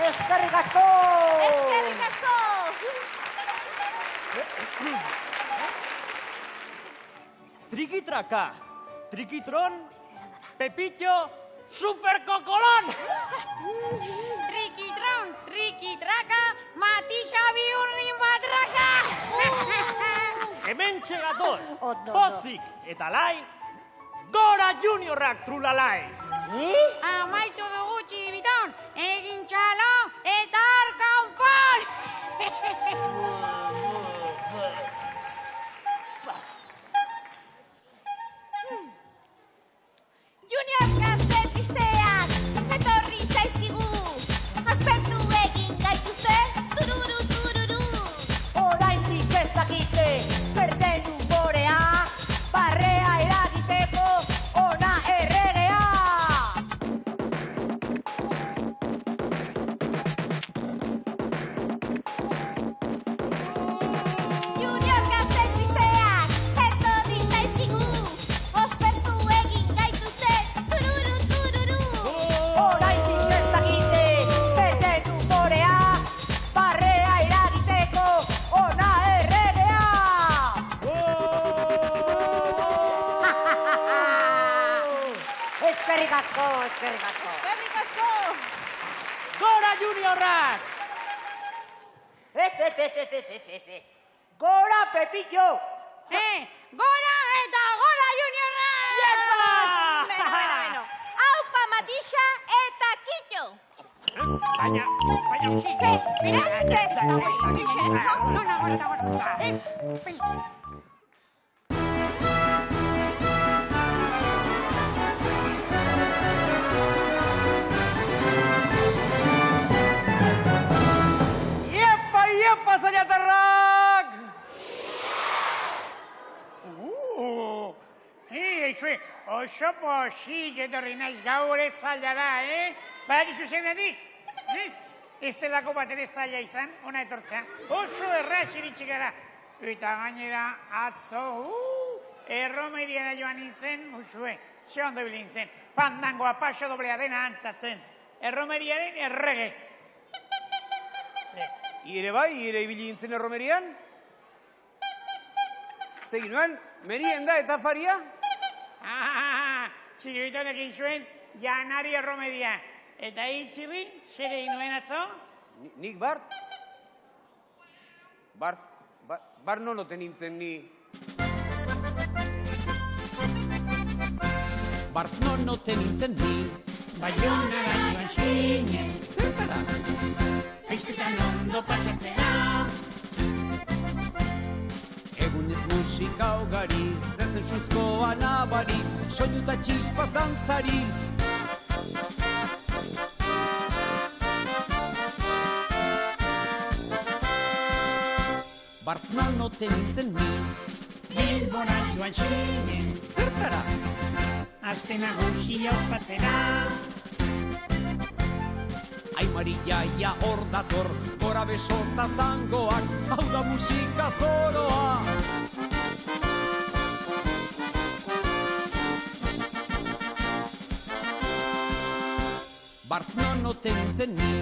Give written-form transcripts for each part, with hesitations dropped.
Eskerrik asko! Eskerrik asko! Trikitraka, trikitron, Pepillo, superkokolon! Trikitron, trikitraka, Matisa bihurri matraka! Hemen txegatoz, Ondo. pozik eta lai, Gora Juniorrak trulalai! Amaitu dugu txibiton, egin txalo eta arkaunpon! Junior gazte pisteak, etorri zaizkigu, aspertu egin gaituzte, tururu, tururu. Oraindik ez dakite, zer den umorea, barrea eragiteko, ona erregea! Junior gazte pisteak, etorri zaizkigu, aspertu egin gaituzte, tururu, tururu. Oraindik ez dakite, zer den umorea, barrea eragiteko, ona erregea! Eskerrik asko, eskerrik asko. Eskerrik asko! Gora Juniorrak! Ez. Gora, Pepillo! Gora eta gora juniorra! Yepa! Bueno. Aupa Matisa eta Kitxo! Baina, Iepa, zailatarrak! Eitzue, oso posik etorri naiz gaur ez zaldara, Badakizu zeunetik? Ez delako bat ere zaila izan, ona etortzea. Oso erraz iritsi gara. Eta gainera, atzo, erromeriara joan nintzen, musue, ze ondo ibili nintzen. Fandangoa paso doblea dena antzatzen. Erromeriaren errege. Ire bai, ire ibili nintzen erromerian? Zegin nuen, merienda eta faria? Txiribitonekin zuen, janari erromeria. Eta itxirri, zer egin nuen atzo? Nik Bart? Bart non oten nintzen ni? Bart non oten nintzen ni. Baionara joan zinen, Zertara? festetan ondo pasatzera. Egunez musika ugari, zezen suzkoa nabari, soinu eta txispaz dantzari. Bart non oten nintzen ni. Bilbora joan zinen, Zertara? aste nagusia ospatzera. Aimari jaia hor dator, gora besota zangoak, hau da musika zoroa. Bart non oten nintzen ni.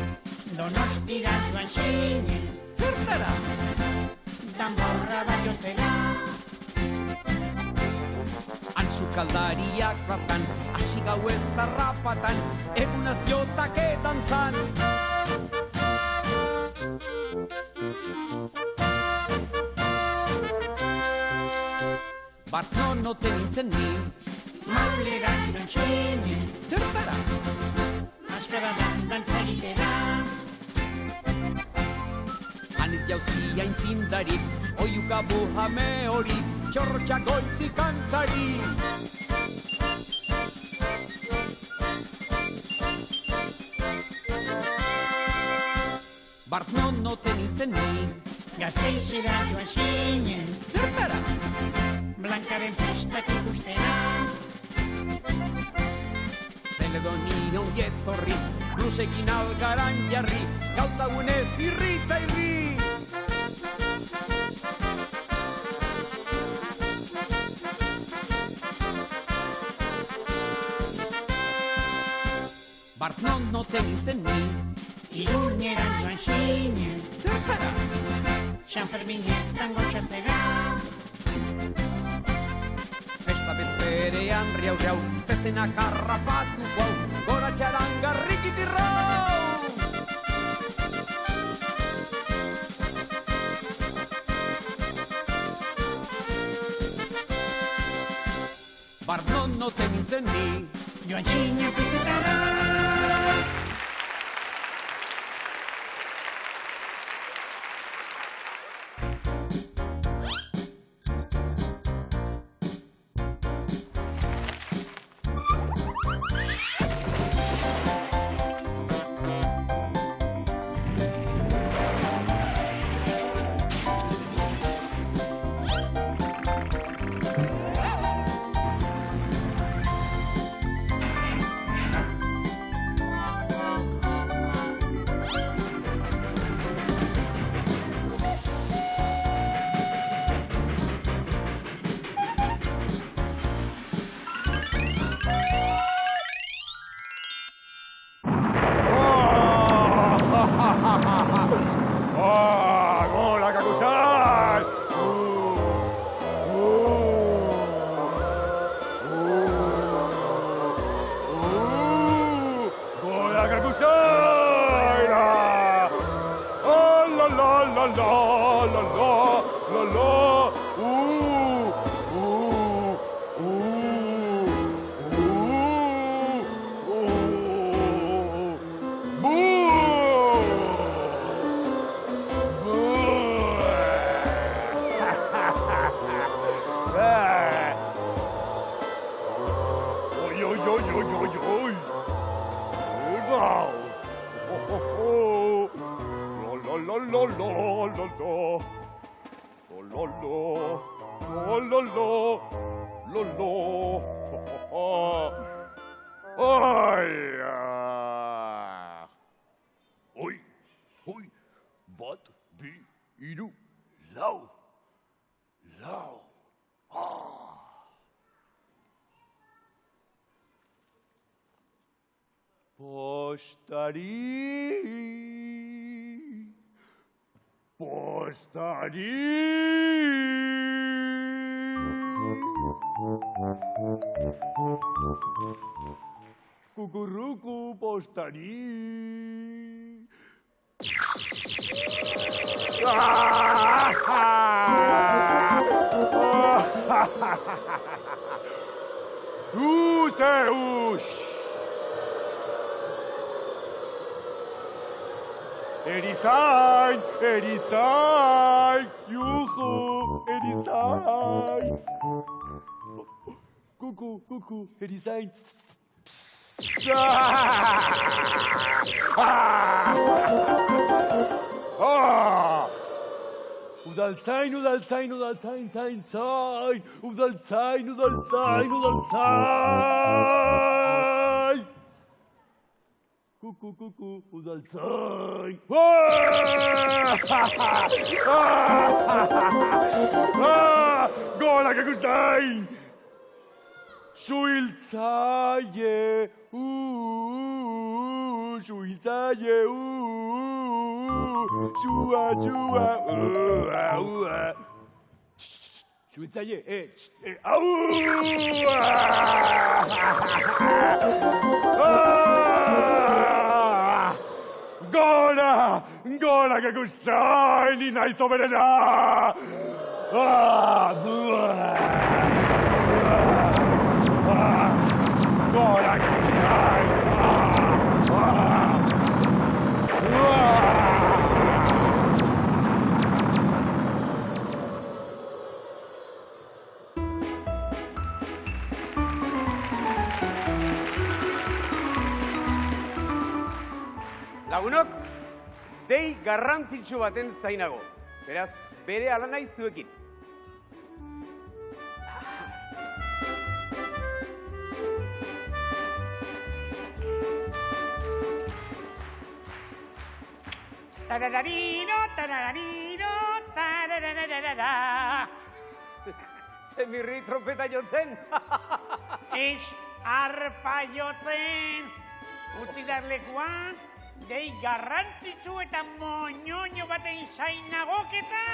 Donostira joan zinen, Zertara? danborra bat jotzera. Antzukaldariak bazan, hasi gau ez tarrapatan, egunaz jotak edantzan. Bart non oten nintzen ni. Maulera joan zinen, Zertara? maskara dantza egitera. Aniz jauzia intzindarik, oiuka buhame hori, txorrotxa goiti kantari. Bart non oten nintzen ni. Gasteizera joan zinen, Zertara? Blankaren festak ikustera. Zeledoni ongi etorri, blusekin algaran jarri, gautagunez irri eta irri. Bart non oten nintzen ni. Iruñera joan xinen. Zertara? San Ferminetan goxatzera. Festa bezperean riau, zestenak harrapatu guau, gora txarangarrikitirrau! Barnon noten nintzen ni, Joan xinen fizetara. ¡Hola, Kakusan! ¡Hola, Kakusan! ¡Oh, la, la, la, la, la, la, la, la! Oi, bat, bi, hiru, lau. Kukuruku postari. Uteus! Erizain! Juhu! Erizain! Kuku, Erizain! Udaltzain! Kuku, udaltzain! Gora, Kakusan! Suhiltzaile! Suhiltzaile, Gora, Kakusan! Ni naiz oberena! Gora, Kakusan! Lagunok, dei garrantzitsu baten zainago. Beraz, bere ala nahi zuekin. Tarararino, tarararara. Zemirri trompeta jotzen. Ez arpa jotzen. Utzi darlekua, dei garrantzitsu eta moñoño baten zainagoketa.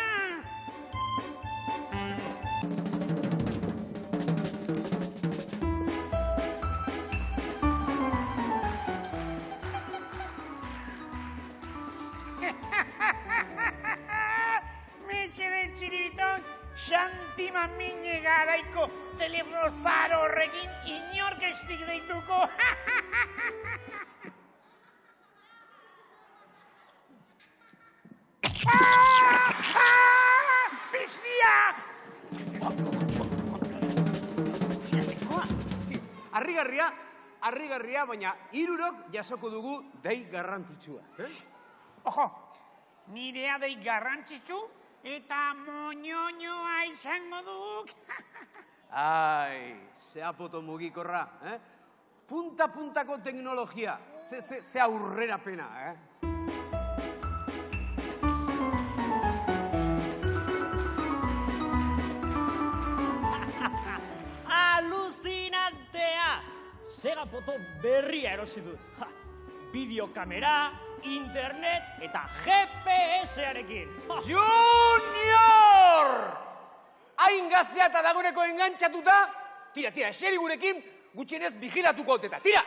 Metxede txiribiton, Santi Mamine garaiko telefono zaro horrekin inork estik deituko. Piznia! Harrigarria, baina hirurok jasoko dugu dei garrantzitsua. Ojo, nirea dei garrantzitsu eta moñoñoa izango duk. Ai, zeapoto mugikorra, Punta-puntako teknologia, ze aurrerapena, Alucinantea! Segapoto berria erosi dut. Bideokamera, internet eta GPS-arekin. Junior! Hain gaztea eta dagoeneko engantxatuta, tira, eseri gurekin, gutxienez vigilatuko hauteta, tira!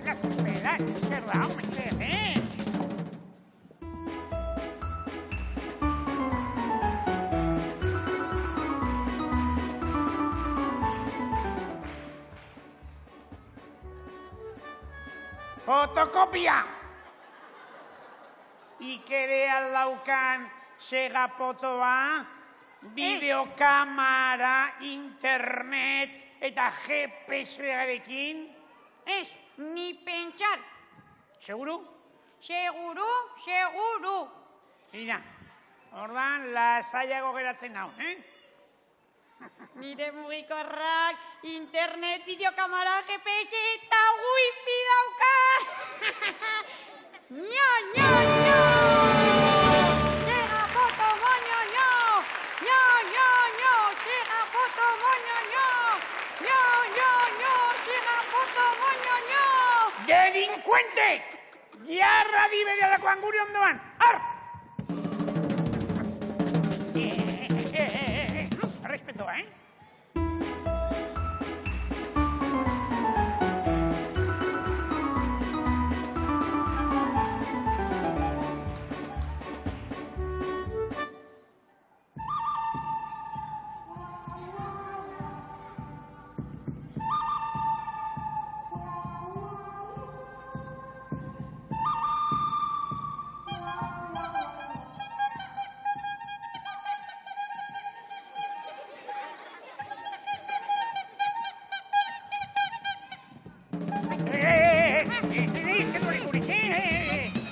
Las pelas, zer da, hombre, Fotokopia! Ikere aldaukan segapotoa, bideokamara, internet eta GPS-arekin. Ez, ni pentsar. Seguru? Seguru. Tira, ordan lasaiago geratzen hau, Nire mugikorrak, internet, bideokamara, GPS eta wifi dauka! Ño! Segapoto moñoño! Ño! Segapoto moñoño! Ño! Segapoto moñoño! Delincuente! Jarra diberialako anguri ondoan! Ar! Respeto, Tenéis que no recurrir.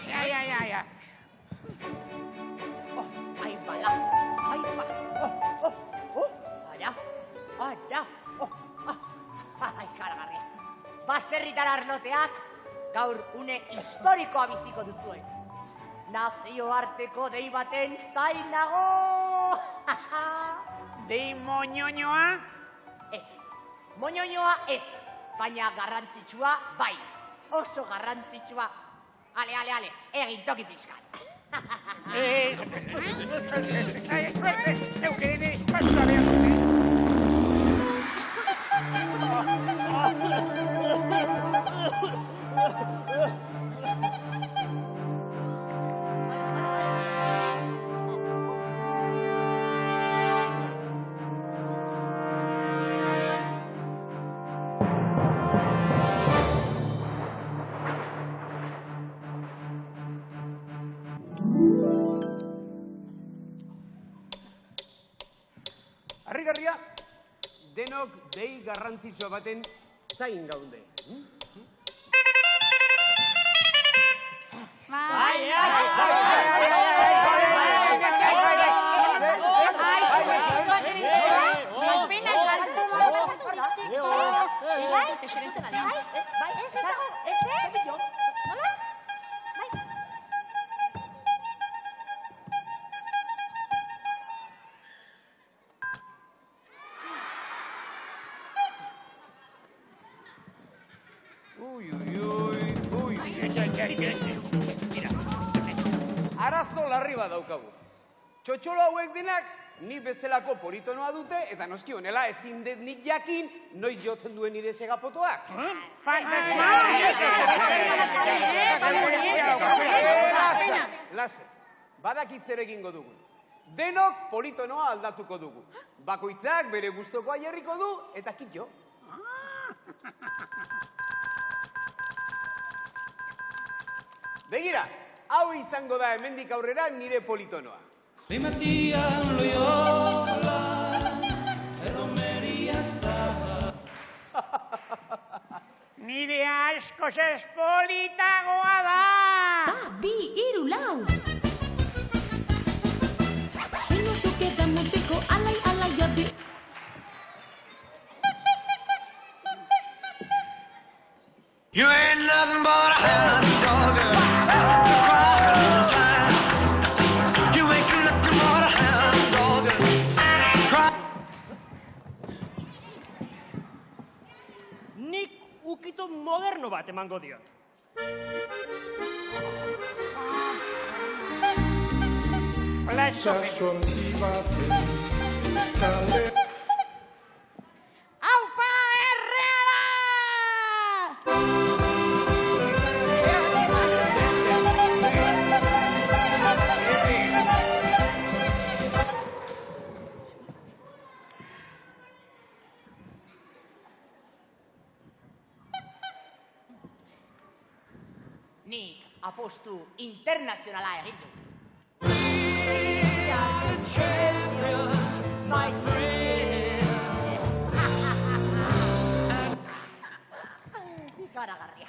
Ya. Ai, bala. Ai, karagarria. Baserritar arloteak gaur une historikoa biziko duzuen. Nazioarteko dei baten zainago. Dei moñoñoa? Ez, moñoñoa ez, baina garrantzitsua bai. Oso garrantzitsua. Ale, egin toki pixkat. Eukeren espazioa behar dut, Harrigarria, denok dei garrantzitsua baten zain gaude. Ui, Arazo larri bat daukagu. Txotxolo hauek denak ni bezalako politonoa dute, eta noski honela ezin dut nik jakin noiz jotzen duen nire segapotoak. Lase, badakit zer egingo dugu. Denok politonoa aldatuko dugu. Bakoitzak bere gustokoa jarriko du, eta kitxo. Begira, hau izango da hemendik aurrera nire politonoa. Nire askoz ez politagoa da! Bi, hiru, lau. Zein oso keda moteko alai abi. You ain't nothing but a hound dog. You ain't nothing but a hound dog. Nik ukito moderno bat emango diot. Aupa Herrera! Nik apostu internazionala egin du. My friend. Ikaragarria.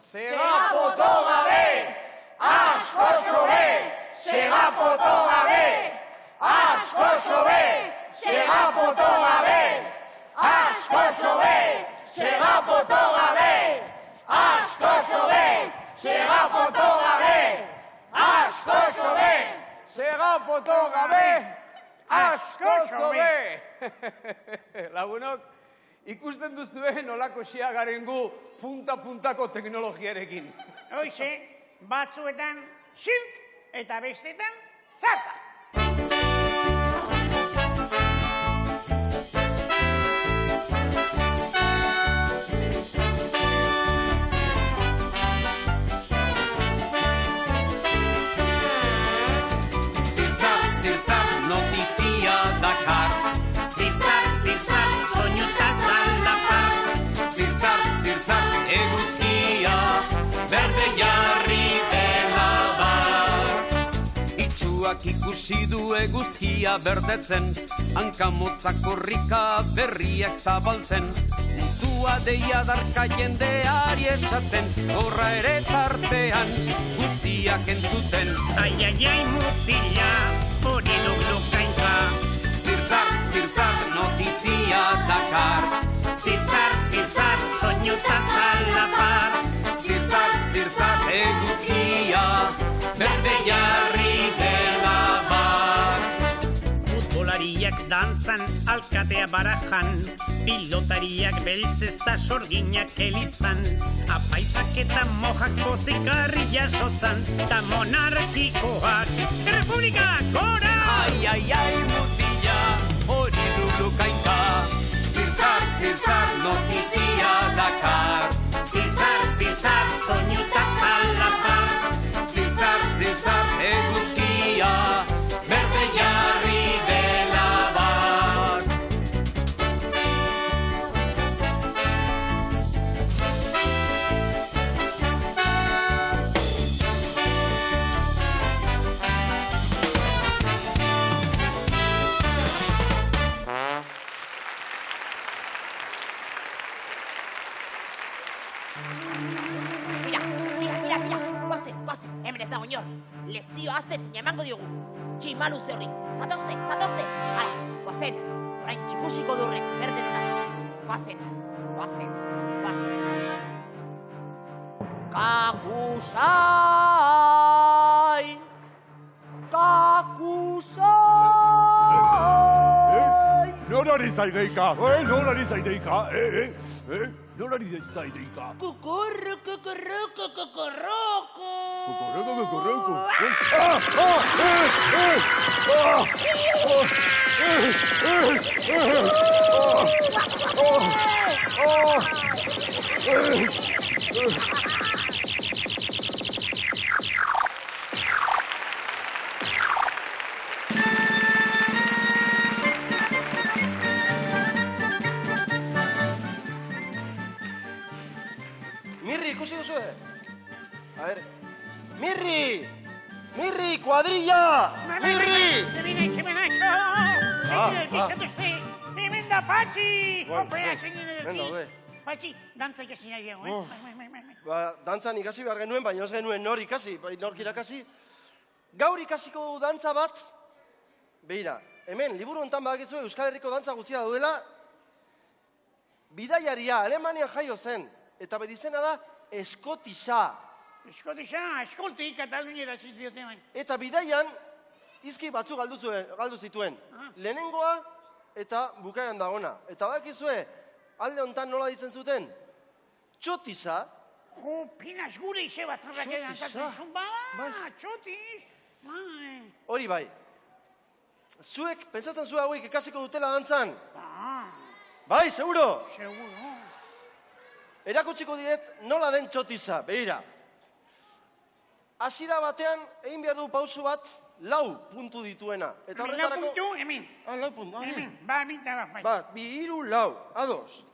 Segapoto gabe, asko sobe, segapoto gabe, asko sobe, segapoto gabe, asko sobe, segapoto gabe, asko sobe, segapoto gabe, asko sobe, segapoto gabe, asko sobe. Lagunok, ikusten duzue nolako xea garen gu punta-puntako teknologiarekin. Hoize, batzuetan xilt eta bestetan zata. Zirzar, notizia dakar. Zirzar, soinutaz aldapar. Zirzar, eguzkia, berde jarri dela bar. Itxuak ikusi du eguzkia berdetzen, hankamotzak korrika berriak zabaltzen. Muntua deia darka jendeari esaten, horra ere tartean guztiak entzuten. Ai, mutila, hori luklukainka. Zirzar, notizia dakar. Zirzar, soinutaz aldapar. Zirzar, eguzkia, berde jarri dela bar. Futbolariak dantzan, alkatea barajan, pilotariak beltzezta sorginak elizan, apaizak eta mojak bozikarri jasotzan, ta monarkikoak, Republika gora! Ai, mutila, hori lulukainka. Zirzar, notizia dakar. Zirzar, soinutaz aldapar. Zirzar, eguzkia, berde jarri dela bar. Guazen, hemen ez dago inor. Lezio aztezin emango diogu. Tximalu zerri, zatozte. Ai, guazen, orain tximusiko durrek zer denetan. Guazen. Kakusai! Nolari zaideika, nolari zaideika, nolari zaideika. Kukurru. Kukurruku. Mirri, ikusi duzue? A ver, Mirri, kuadrilla! Mirri! Hemen da Patxi! Opera, Hemen Patxi, dantza ikasi nahi dugu, Ba, dantzan ikasi behar genuen, baina ez genuen nor ikasi, nork irakasi. Gaur ikasiko dugu dantza bat, begira, hemen, liburu hontan badakizu Euskal Herriko dantza guztia daudela, bidaiaria, Alemanian jaio zen, eta bere izena da eskotisa. Eskolti, Kataluniera ziziote bain. Eta bidaian, izki batzu galdu zituen. Lehenengoa eta bukaeran dagona. Eta bakizue, alde hontan nola ditzen zuten? Txotisa. Jo, pinas gure ize bazarrak dantzatzen zuen, txotis. Hori bai. Zuek, pentsatzen zu hauek ikasiko dutela dantzan? Bai, seguro? Seguro. Erakutsiko diet nola den txotisa, behira. Hasiera batean, egin behar du pausu bat, 4 puntu dituena. Eta horretarako... 4 puntu, hemen. 4 puntu, hemen. Ba, minta bat. Bat, 2, 3, 4, ados.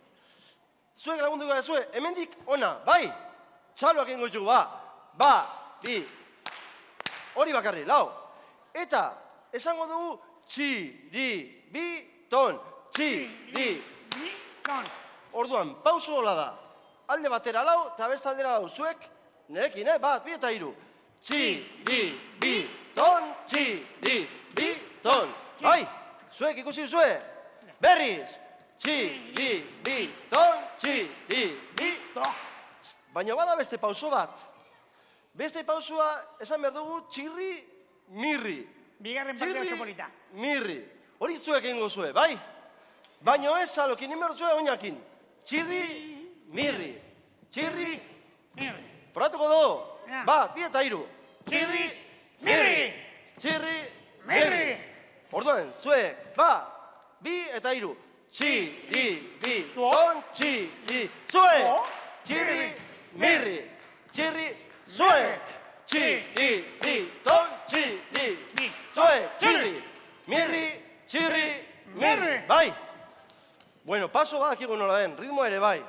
Zuek lagunduko da zue, hemendik ona, bai. Txaloak ingo ditugu, ba, 2. Hori bakarri, 4. Eta, esango dugu, txiri-bi-ton, txiri-bi-ton. Orduan, pausu hola da. Alde batera 4, eta beste aldera 4. Zuek, nerekin, bat, 2 eta 3. Txiri-bi-ton, txiri-bi-ton. Bai, zuek ikusi zue. Berriz. Txiri-bi-ton, txiri-bi-ton. Baina bada beste pauso bat. Beste pausua esan behar dugu txirri-mirri. Bigarren partea oso polita. Mirri. Hori zuek egingo zue, bai? Baina ez alokin, inberdu zue oinakin. Txirri-mirri. Txirri-mirri. Poratuko dugu. Bat, 2 eta 3. Txirri-mirri. Txirri-mirri. Orduan, zuek, bat, 2 eta 3. Txiri-bi-ton, txiri-zuek. Txiri-mirri. Txiri-zuek. Txiri-bi-ton, txiri-zuek. Txiri-mirri. Txiri-mirri. Bai. Bueno, paso badakigu nola den, ritmo ere bai.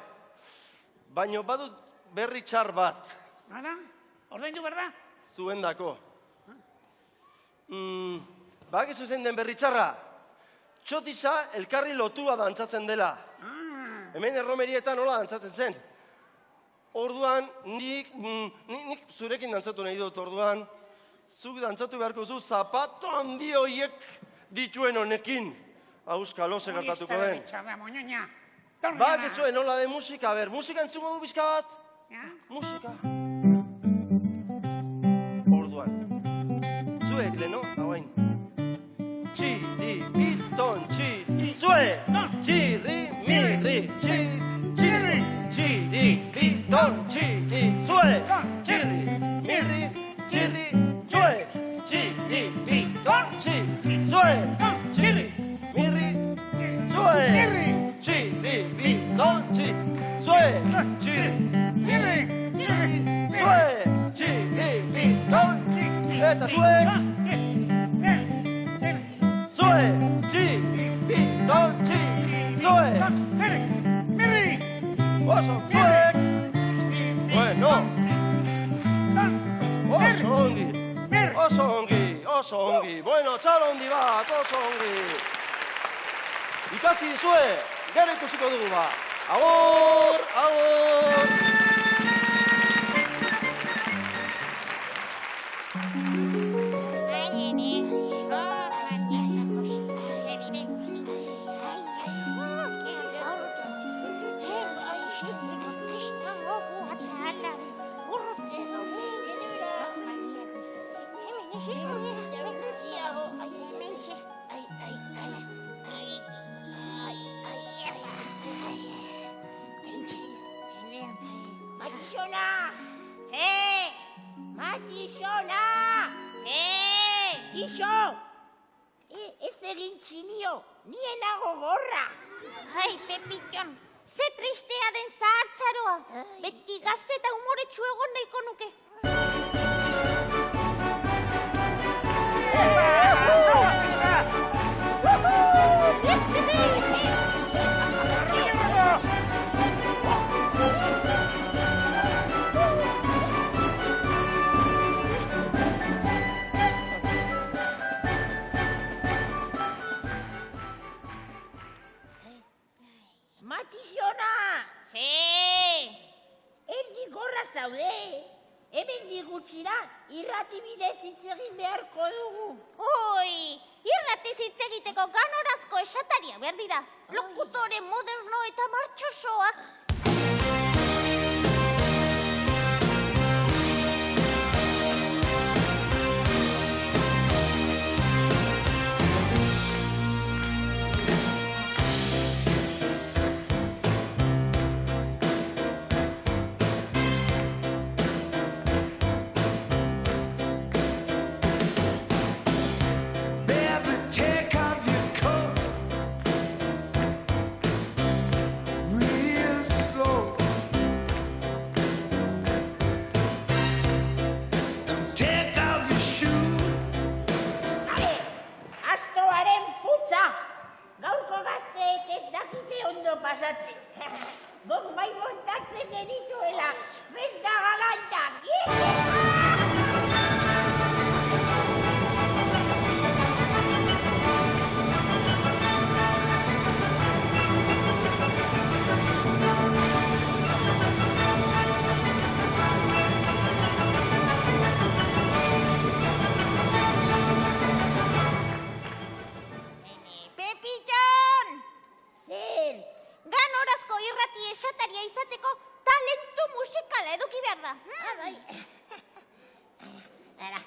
Baina badut berri txar bat. Ara, ordaindu behar da? Zuendako. Badakizu zein den berri txarra? Txotisa elkarri lotua dantzatzen dela. Hemen erromerietan nola dantzatzen zen. Orduan, nik zurekin dantzatu nahi dut, orduan, zuk dantzatu beharko zu zapato handi horiek dituen honekin. Auskalo, segertatuko den. Bak ez zuen nola de musika, ber, musika entzungo du bizka bat? Musika. Orduan, zuek leno, hauain. Txiri-biton, txiri-zuek, txiri-mirri, txiri-biton, txiri-zuek, txiri-mirri, txiri-zuek, txiri-biton, txiri-zuek, txiri-mirri, zuek, txiri-biton, txiri-zuek, txiri-mirri, txiri-zuek, txiri-biton, eta zuek, zuek, txiri-biton, txiri-zuek, txiri-mirri, oso, zuek, bueno, oso ongi, bueno, txalo ondi bat, oso ongi. Ikasi zue, gero ikusiko dugu ba. Agur, agur! Ez egin txinio, nienago gorra. Ai, Pepitxon, ze tristea den zahartzaroa. Beti gazte eta umoretsu egon nahiko nuke. Matizona! Ze! Erdi gorra zaude. Hemen digutxira irrati bidez hitz egin beharko dugu. Ui, irratiz hitz egiteko ganorazko esataria behar dira. Lokutore moderno eta martxosoak. Gok bai montatzen genituela, festa galantak! Pepitxon! Zer? Ganorazko irrati esataria izateko talentu musikala eduki behar da. Bai. Ara.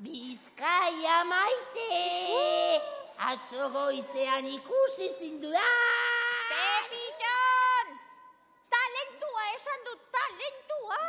Bizkaia maite! Atzo goizean ikusi zindudan! Pepitxon! Talentua esan dut, talentua!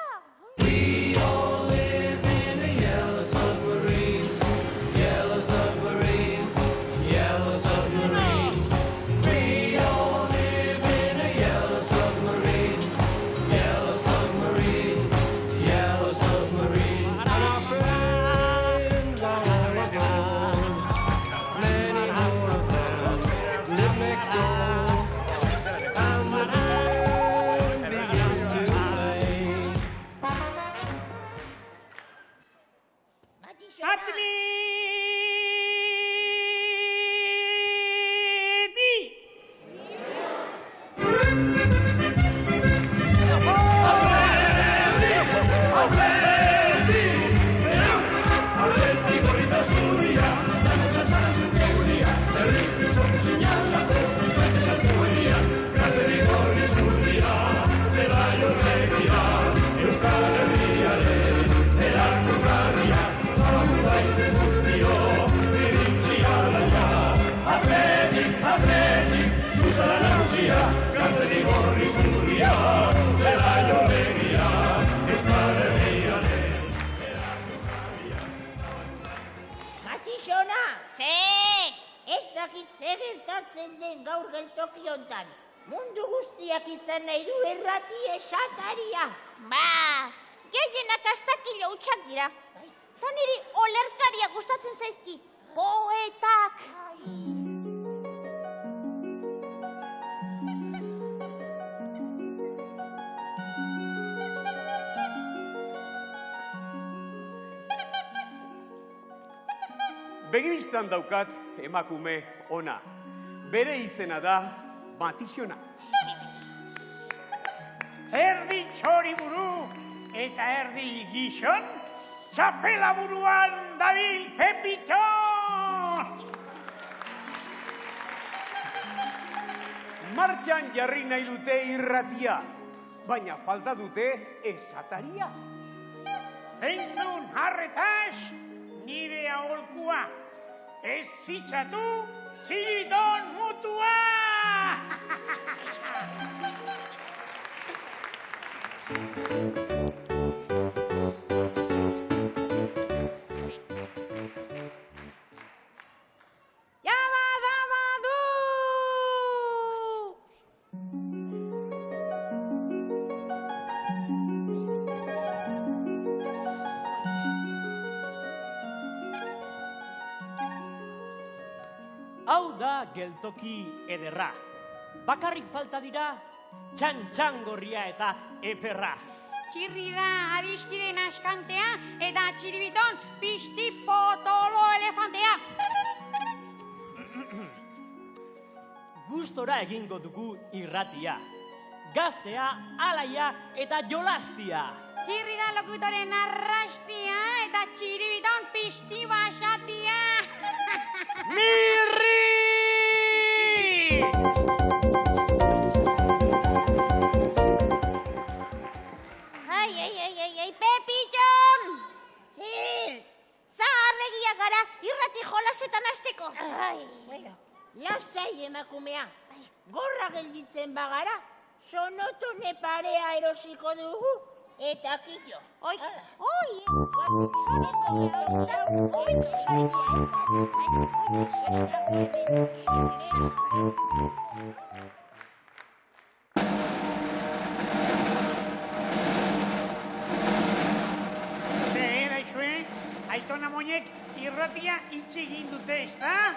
Matizona! Ze! Ez dakit zer gertatzen den gaur geltoki hontan. Mundu guztiak izan nahi du errati esataria. Ba, gehienak astakilo hutsak dira. Ta niri olerkaria gustatzen zaizki. Poetak! Begibistan daukat emakume ona. Bere izena da Matizona. erdi txoriburu eta erdi gizon, txapela buruan dabil Pepito! Martxan jarri nahi dute irratia, baina falta dute esataria. Entzun harretaz, nire aholkua, ez fitxatu txiriton mutua! Hau da geltoki ederra. Bakarrik falta dira txantxangorria eta eperra. Txirri da adiskideen askantea eta txiribiton pizti potolo elefantea. Gustora egingo dugu irratia. Gaztea, alaia eta jolastia. Txirri da lokutoren arrastia eta txiribiton pizti basatia. Mirri! Ai, Pepitxon! Zil! Zaharregia gara irrati jolasetan hasteko. Lasai emakumea, gorra gelditzen bagara, sonotone parea erosiko dugu, eta killo. Oi! Aitona moinek irratia itxegin dute, ezta?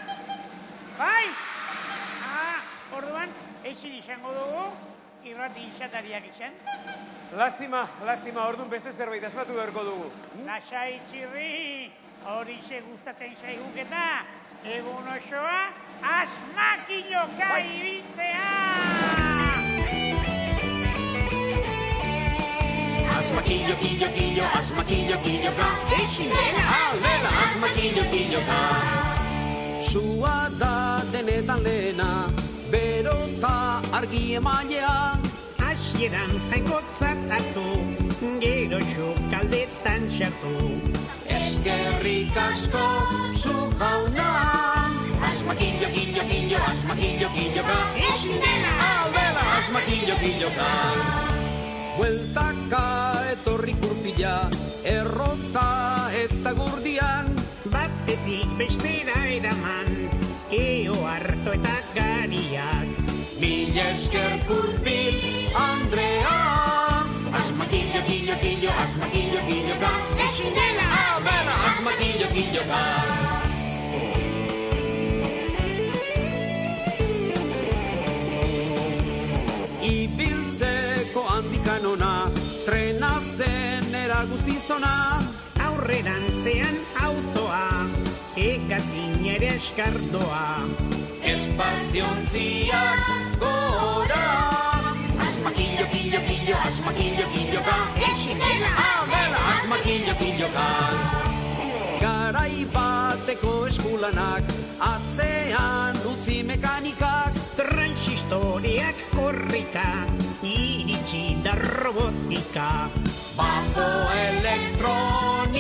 Bai? Orduan, ezin izango dugu, irrati izatariak izan. Lastima, orduan beste zerbait asmatu beharko dugu. Lasai txirri, hori ze gustatzen zaiguketa, egun osoa, asmakiloka ibiltzea! Asmakillo, killo, killo, asmakillo, killo, ka. Eixinela, aldela, asmakillo, killo, ka. Sua da denetan lehena, berota argi emailea. Hasieran jainkotzat hartu, gero kaldetan xatu. Eskerrik asko, zu jauna. Asmakillo, killo, killo, asmakillo, killo, ka. Eixinela, aldela, asmakillo, killo, ka. Bueltaka etorri kurpila, errota eta gurdian. Batetik bestera eraman, eo harto eta gariak. Mila esker kurpil, Andrea. Asmakillo, killo, killo, asmakillo, killo, ka. Eixinela, aldela, asmakillo, killo, ka. Ibiltzeko handikanona, trena zen eraguztizona. Aurrerantzean autoa, egazkin ere eskardoa. Espaziontziak gora. Asmakillo, killo, killo, asmakillo, killo, ka. Eixinela, aldela, asmakillo, killo, ka. Garai bateko eskulanak, atzean utzi mekanikak. Transistoriak korrika, iritsi da robotika. Bambo elektronika.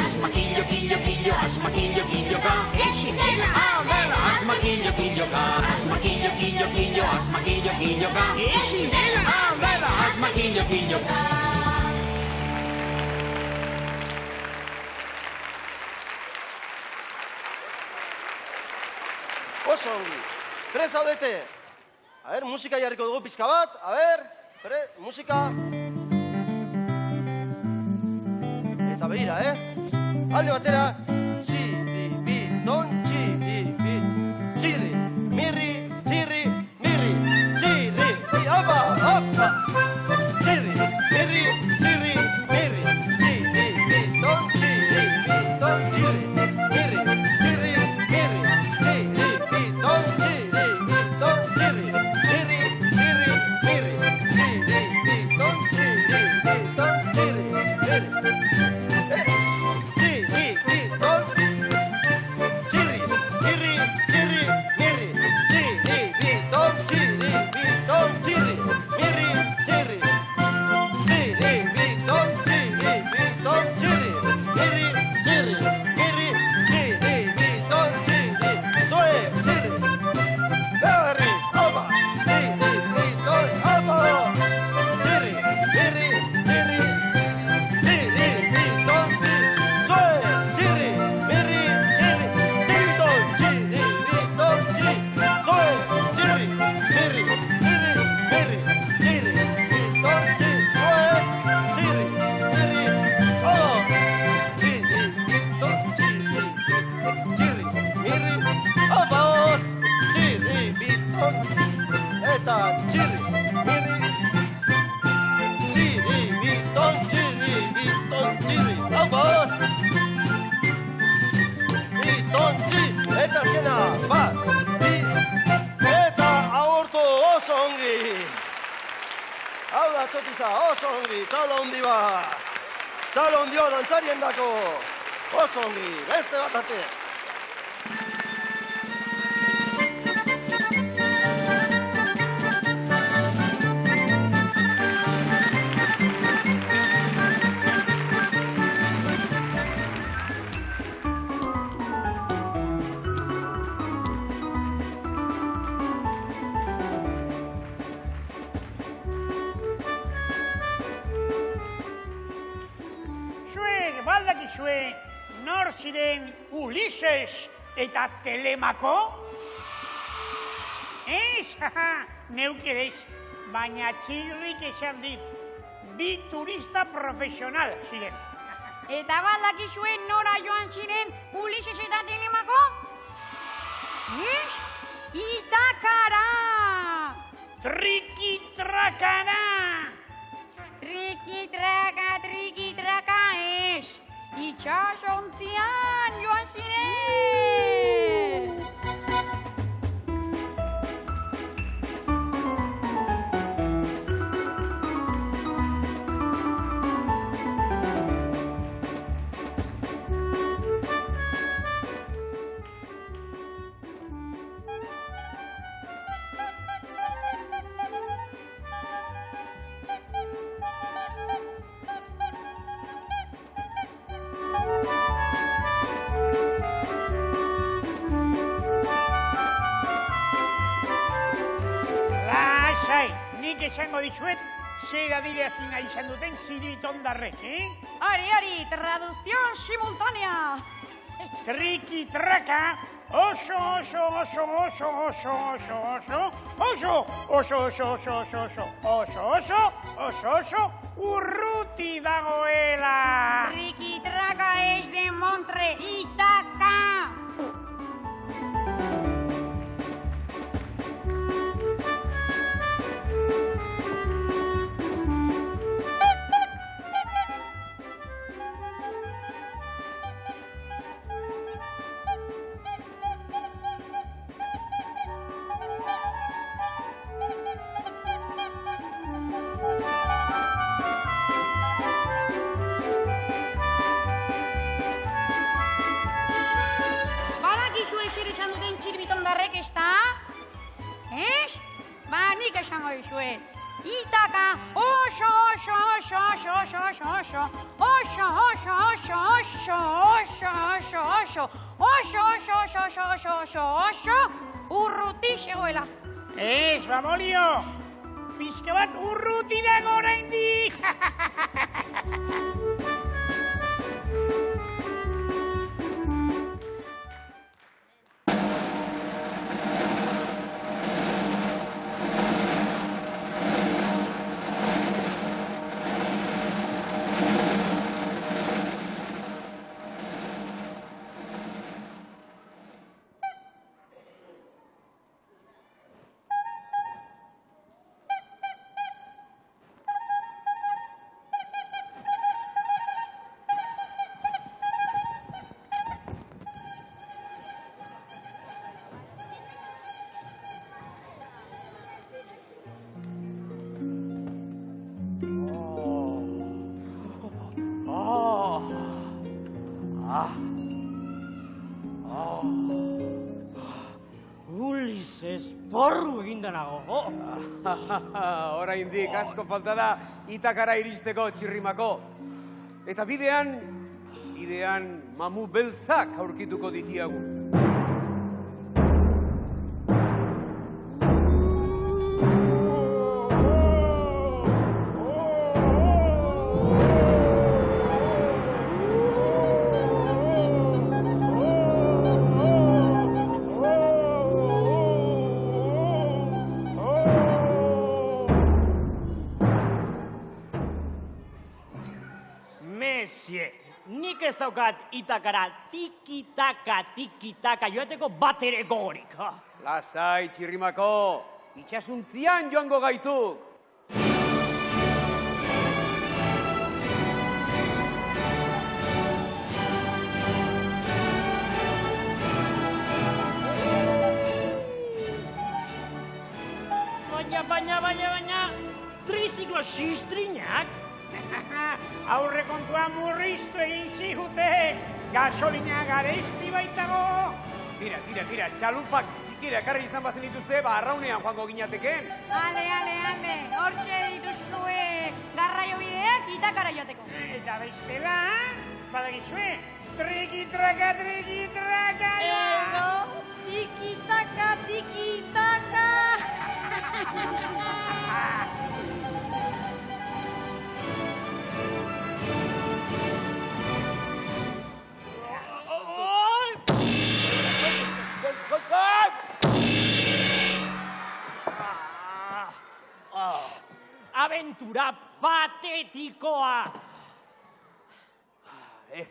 Asmakillo, killo, killo, asmakillo, killo, ka. Eixinela, aldela, asmakillo, killo, ka. Asmakillo, killo, killo, asmakillo, killo, ka. Eixinela, aldela, asmakillo, killo, ka. Oso ongi. Prest zaudete? A ber, musika jarriko dugu pizka bat. A ber, musika. Eta begira, Alde batera. Txiribiton, txiribi. Txirri, mirri, txirri, mirri. Txirri, opa, opa. Txirri, mirri, txirri, mirri. Txiribiton, txiribiton, txirri. Mirri, txirri, mirri. Txiribiton, txiribiton, txirri. Mirri, mirri, mirri. eta txirri, mirri. Txiribiton, txirri. Hau bat! Biton, eta azkena, bat, bi, eta agurtu oso ongi. Hau da, Txotiza, oso ongi, txalo hondi bat. Txalo hondio dantzarien dako. Oso ongi, beste bat arte. Baldakizue nor ziren Ulises eta Telemako? Ez, neuk ere ez, baina txirrik esan dit, bi turista profesional ziren. Eta baldakizue nora joan ziren Ulises eta Telemako? Ez? Itakara! Triki-trakara! Triki-traka ez! Itxasontzian joan ziren! Nik esango dizuet, zera dira zina izan duten txiribitondarrek, Hori, traduzion simultánea! Triki-traka, oso urruti dagoela! Triki-traka ez de Montre, Itaka! Nik esango dizuet. Itaka oso urruti zegoela. Ez, Bamolio, pizka bat urruti dago oraindik. Ulises, porru eginda nago. Oraindik asko falta da Itakara iristeko Txirrimako. Eta bidean mamu beltzak aurkituko ditiagu. Nik ez daukat Itakara tiki-taka joateko bat ere gogorik. Lasai, Txirrimako, Itxasuntzian joango gaituk. Baina, triziklo xistrinak? Aurrekontua murriztu egin zihute, gasolina garesti baitago. Tira, txalupak zikira ekarri izan bazen dituzte, arraunean joango ginateken. Ale, hortxe dituzue garraio bideak Itakara joateko. Eta bestela, badakizue, triki-traka. Ego, tiki-taka. Aventura patetikoa! Ez,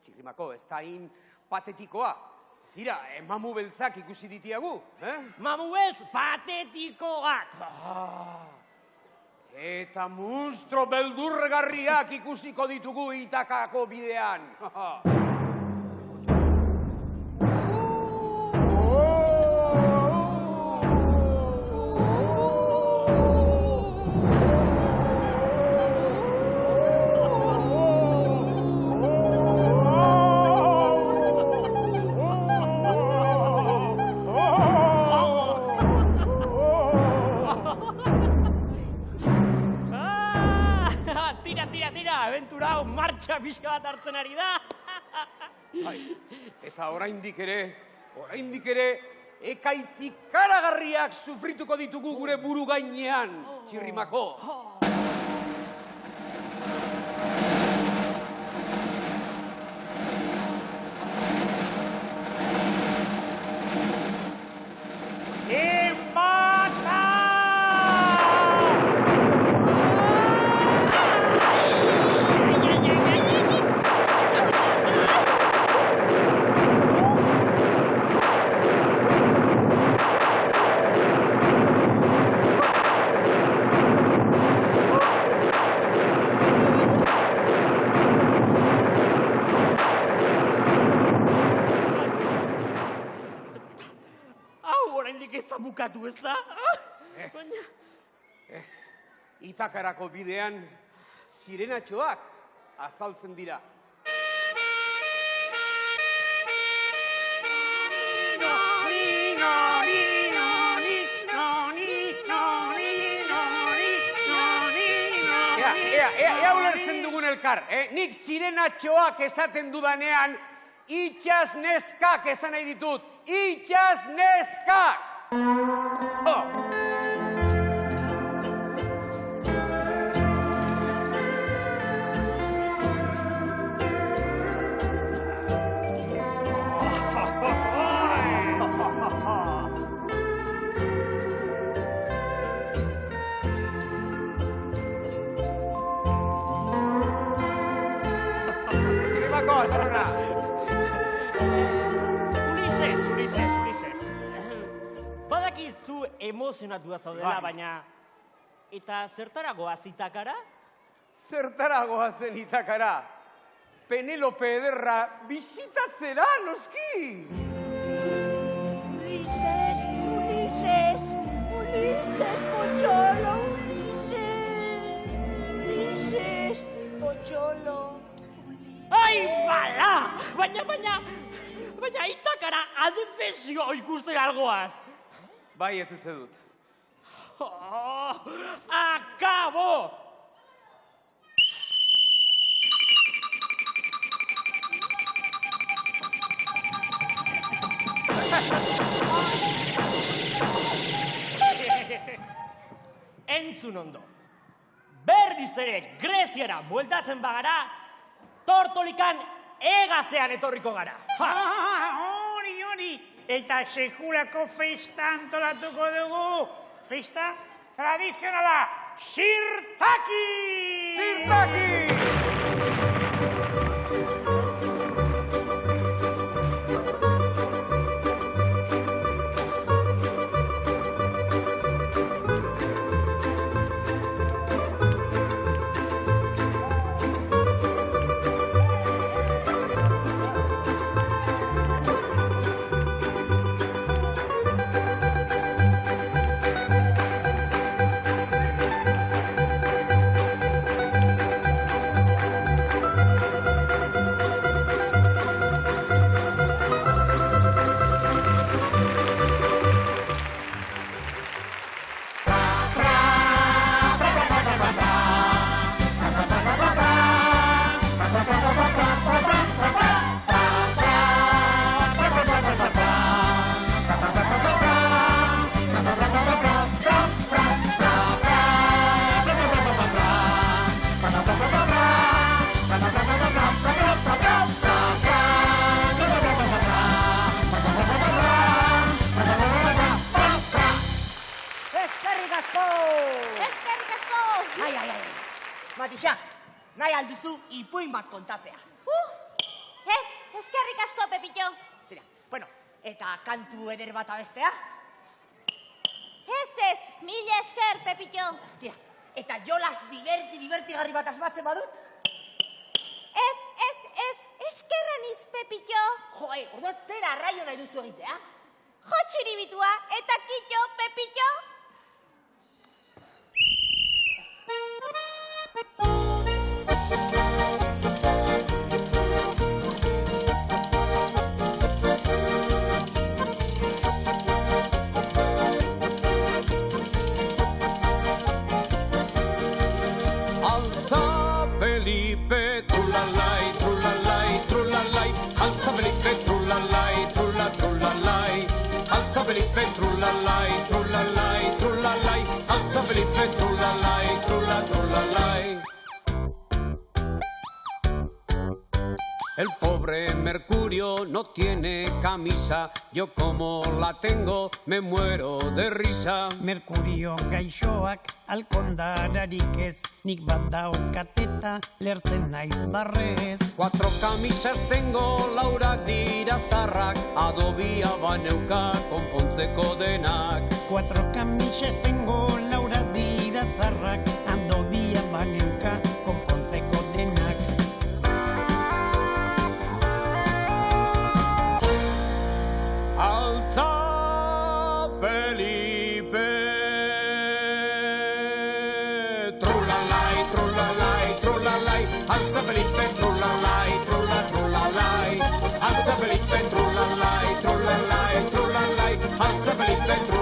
Txirrimako, ez da hain patetikoa. Tira, mamu beltzak ikusi ditiagu, Mamu beltz patetikoak! Eta monstro beldurgarriak ikusiko ditugu Itakako bidean. Tira, aventura hau martxa pixka bat hartzen ari da. Eta oraindik ere, ekaitzik karagarriak sufrituko ditugu gure buru gainean, Txirrimako. Bukatu ez da? Ez, Itakarako bidean sirenatxoak azaltzen dira. Ea ulertzen dugun elkar, nik sirenatxoak esaten dudanean, itxas neskak esan nahi ditut, itxas neskak! Ulises. Badakitzu emozionatua zaudela, baina... Eta zertara goaz Itakara? Zertara goazen Itakara? Penelope ederra bisitatzera, noski! Ulises, Pocholo, Ulises, Pocholo. Ai, bala! Baina Itakara adefesio ikusten algoaz. Bai, ez uste dut. Akabo! Entzun ondo. Berriz ere Greziara bueltatzen bagara, Tortolikan egazean etorriko gara. Hori, eta sekulako festa antolatuko dugu. Festa tradizionala, Sirtaki! Eskerrik asko! Eskerrik asko! Ai. Matisa, nahi alduzu ipuin bat kontatzea. Ez, eskerrik asko, Pepito. Tira, bueno, eta kantu eder bat abestea? Ez, mila esker, Pepito. Tira, eta jolas divertigarri bat asmatzen badut? Ez, eskerren hitz, Pepito. Joe, orduan zera arraio nahi duzu egitea? Jo txiribitua eta kitxo, Pepito. Altza Felipe, trulalai, trulalai, trulalai. Altza Felipe, trulalai, trulalai. Altza Felipe, trulalai, trulalai, trulalai. Altza Felipe, trulalai, trulalai. El pobre Mercurio no tiene camisa, yo como la tengo me muero de risa. Merkurio gaixoak alkondararik ez, nik bat daukateta lertzen naiz barrez. 4 camisas tengo, laurak dira zarrak, adobia baneuka konpontzeko denak. 4 camisas tengo, laura dira zarrak, adobia baneuka konpontzeko denak. Altza Felipe, trulalai, trulalai, trulalai. Altza Felipe, trulalai, trulalai. Altza Felipe, trulalai, trulalai, trulalai. Altza Felipe, trulalai.